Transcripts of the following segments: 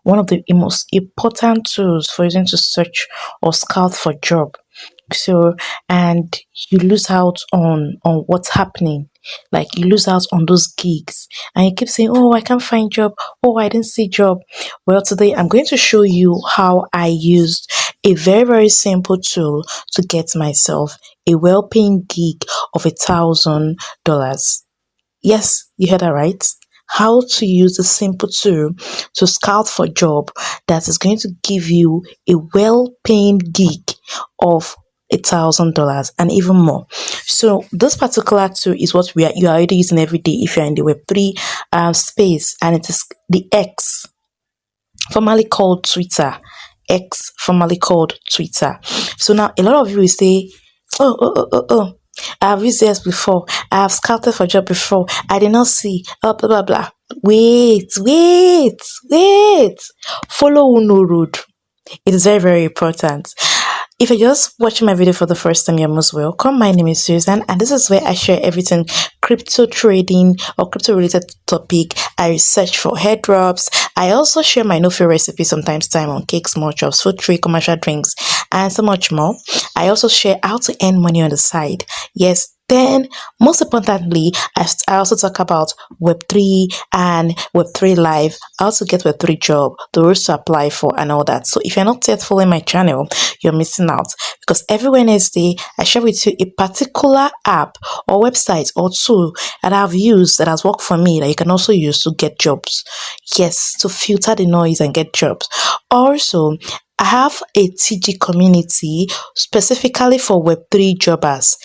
one of the most important tools for using to search or scout for job. So, and you lose out on what's happening. Like you lose out on those gigs, and you keep saying, "Oh, I can't find job. Oh, I didn't see job." Well, today I'm going to show you how I used a very simple tool to get myself a well-paying gig of $1,000. Yes, you heard that right. How to use a simple tool to scout for job that is going to give you a well-paying gig of $1,000 and even more. So this particular tool is what you are already using every day if you're in the Web3 space, and it is the X, formerly called Twitter. X, formerly called Twitter. So now a lot of you will say, oh, I've used this before. I have scouted for job before. I did not see. Blah blah blah. Wait. Follow Uno road. It is very important. If you're just watching my video for the first time, you're most welcome. My name is Susan, and this is where I share everything crypto trading or crypto related topic. I research for airdrops. I also share my no-fail recipes sometimes time on cakes, small chops, food trade, commercial drinks, and so much more. I also share how to earn money on the side. Yes, then, most importantly, I also talk about Web3 and Web3 Live, how to get Web3 job, the rules to apply for, and all that. So, if you're not yet following my channel, you're missing out, because every Wednesday I share with you a particular app or website or tool that I've used that has worked for me that you can also use to get jobs. Yes, to filter the noise and get jobs. Also, I have a TG community specifically for Web3 jobbers.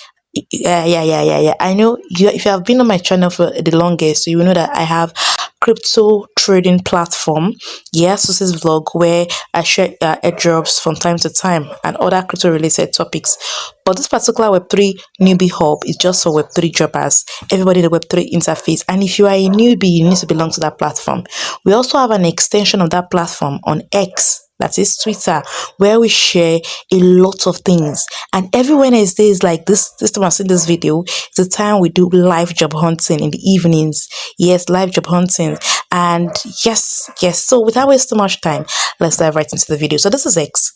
Yeah. I know you, if you have been on my channel for the longest, you will know that I have crypto trading platform. Yes, this is vlog where I share airdrops from time to time and other crypto related topics. But this particular Web3 newbie hub is just for Web3 jobbers, everybody in the Web3 interface. And if you are a newbie, you need to belong to that platform. We also have an extension of that platform on X, that is Twitter, where we share a lot of things. And every Wednesday is like this time I've seen this video, it's the time we do live job hunting in the evenings. Yes, live job hunting. And yes. So without wasting much time, let's dive right into the video. So this is X.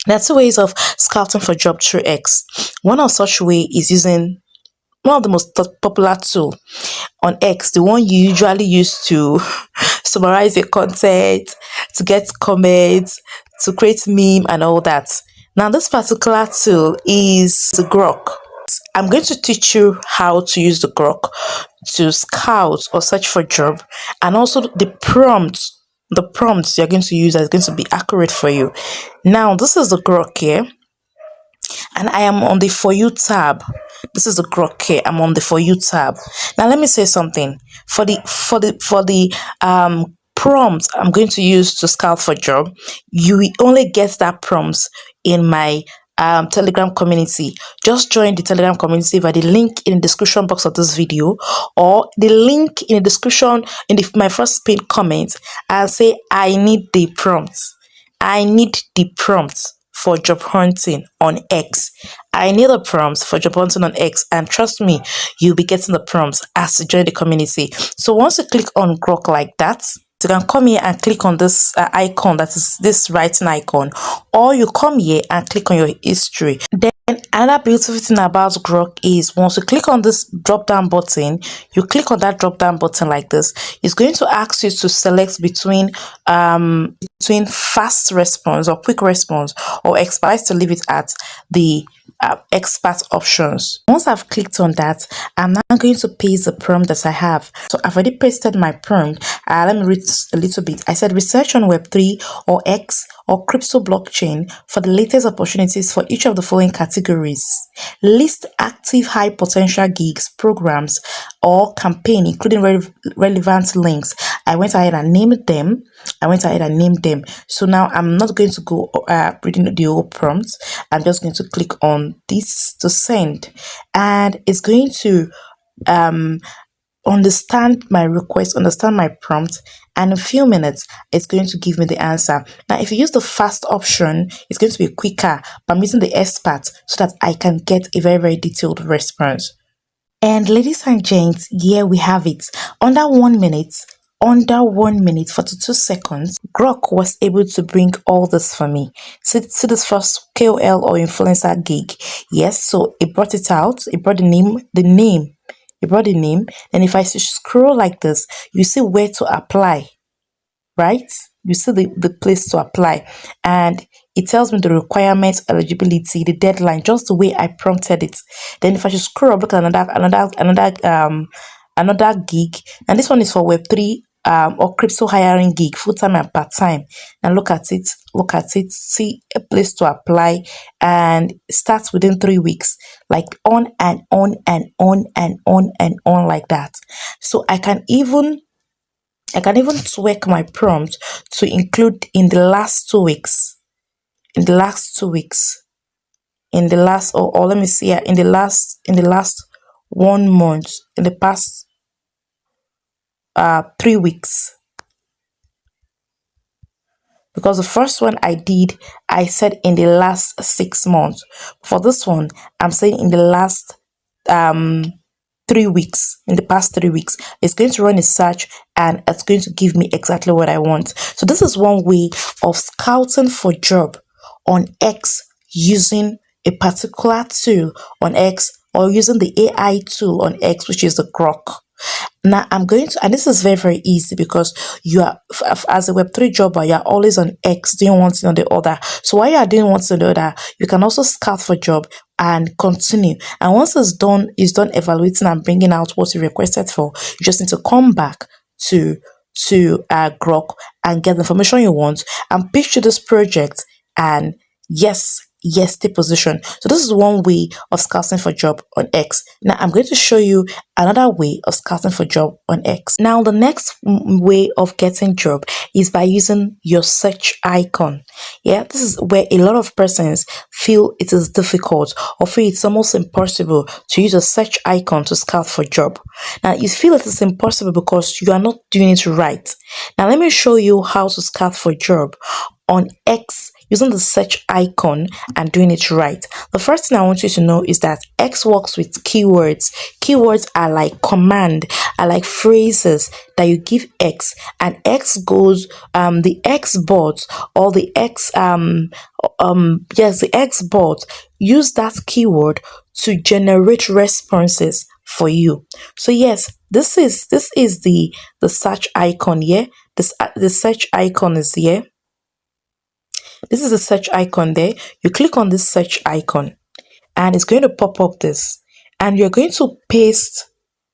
There are two ways of scouting for job through X. One of such way is using one of the most popular tool on X, the one you usually use to summarize your content, to get comments, to create meme and all that. Now this particular tool is the Grok. I'm going to teach you how to use the Grok to scout or search for job, and also the prompts you're going to use are going to be accurate for you. Now this is the Grok here, and I am on the For You tab. This is the Grok here. I'm on the For You tab. Now let me say something. For the prompt I'm going to use to scout for job, you will only get that prompts in my Telegram community. Just join the Telegram community via the link in the description box of this video, or the link in the description in my first pinned comment, and say I need the prompts. I need the prompts for job hunting on X. I need the prompts for job hunting on X, and trust me, you'll be getting the prompts as you join the community. So once you click on Grok like that, you can come here and click on this icon, that is this writing icon, or you come here and click on your history. Then another beautiful thing about Grok is once you click on this drop down button, you click on that drop down button like this, it's going to ask you to select between fast response or quick response, or expect to leave it at the expert options. Once I've clicked on that, I'm now going to paste the prompt that I have. So I've already pasted my prompt. Let me read a little bit. I said research on Web3 or X or crypto blockchain for the latest opportunities for each of the following categories. List active high potential gigs, programs, or campaign, including relevant links. I went ahead and named them. So now I'm not going to go reading the whole prompt. I'm just going to click on this to send, and it's going to understand my request, understand my prompt, and in a few minutes it's going to give me the answer. Now if you use the fast option, it's going to be quicker, but I'm using the expert so that I can get a very detailed response. And ladies and gents, here we have it. Under 1 minute, under 1 minute 42 seconds, Grok was able to bring all this for me. See this first KOL or influencer gig. Yes, so it brought it out. It brought it brought the name. And if I scroll like this, you see where to apply, right? You see the place to apply, and it tells me the requirements, eligibility, the deadline, just the way I prompted it. Then if I should scroll up, look at another gig, and this one is for Web3 or crypto hiring gig, full-time and part-time. And look at it, see a place to apply, and starts within 3 weeks, like on and on and on and on and on like that. So I can even tweak my prompt to include in the last 2 weeks, in the last 2 weeks, in the last, or let me see here, in the last 1 month, in the past 3 weeks. Because the first one I said in the last 6 months. For this one, I'm saying in the last 3 weeks, in the past 3 weeks. It's going to run a search and it's going to give me exactly what I want. So this is one way of scouting for job on X using a particular tool on X, or using the AI tool on X, which is the Grok. Now I'm going to, and this is very, very easy because you are, as a Web3 jobber, you're always on X doing one thing or the other. So while you are doing one thing or the other, you can also scout for job and continue. And once it's done evaluating and bringing out what you requested for, you just need to come back to Grok and get the information you want and pitch to this project, and yes, the position. So this is one way of scouting for job on X. Now I'm going to show you another way of scouting for job on X. Now the next way of getting job is by using your search icon. Yeah, this is where a lot of persons feel it is difficult or feel it's almost impossible to use a search icon to scout for job. Now you feel it is impossible because you are not doing it right. Now let me show you how to scout for job on X using the search icon and doing it right. The first thing I want you to know is that X works with keywords. Keywords are like command, are like phrases that you give X, and X goes the X bot or the X the X bot use that keyword to generate responses for you. So yes, this is the search icon here. The search icon is here. This is the search icon there. You click on this search icon and it's going to pop up this, and you're going to paste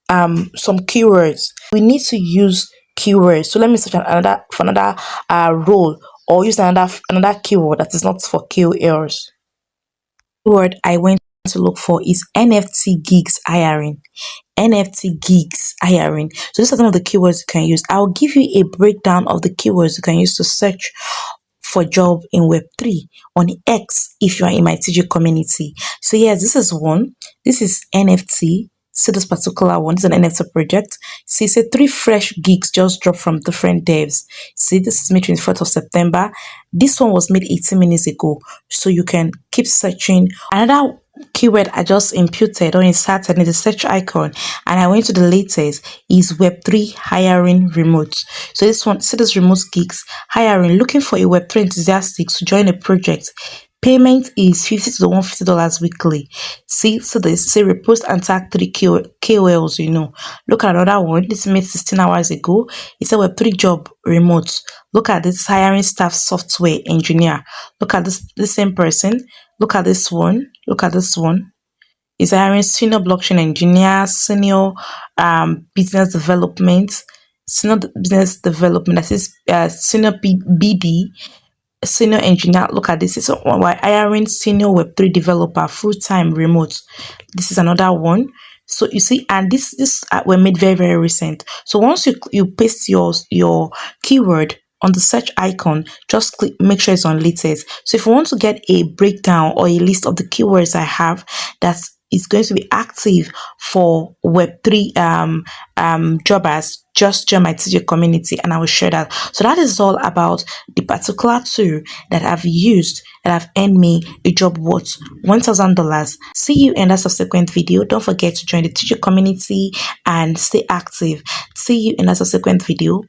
some keywords. We need to use keywords. So let me search another role, or use another keyword that is not for KOLs. Keyword I went to look for is NFT gigs hiring. NFT gigs hiring. So these are some of the keywords you can use. I'll give you a breakdown of the keywords you can use to search for job in Web3 on X if you are in my TG community. So yes, this is one. This is NFT. See this particular one. This is an NFT project. See, say 3 fresh gigs just dropped from different devs. See, this is made 24th of September. This one was made 18 minutes ago. So you can keep searching. Another keyword I just imputed or inserted in the search icon, and I went to the latest, is Web3 hiring remote. So this one, see this remote gigs hiring, looking for a Web3 enthusiastic to join a project. Payment is $50 to $150 weekly. See, so this say repost and tag 3 KOLs, you know. Look at another one. This made 16 hours ago. It's a Web3 job remote. Look at this, hiring staff software engineer. Look at this same person. Look at this one. Look at this one. Is hiring senior blockchain engineer, senior business development, that is senior BD, senior engineer. Look at this. So we're hiring senior Web3 developer, full-time remote. This is another one. So you see, and this were made very, very recent. So once you paste your keyword on the search icon, just click, make sure it's on latest. So if you want to get a breakdown or a list of the keywords I have that is going to be active for Web3 jobbers, just join my TJ community and I will share that. So that is all about the particular tool that I've used and have earned me a job worth $1,000. See you in that subsequent video. Don't forget to join the TJ community and stay active. See you in that subsequent video.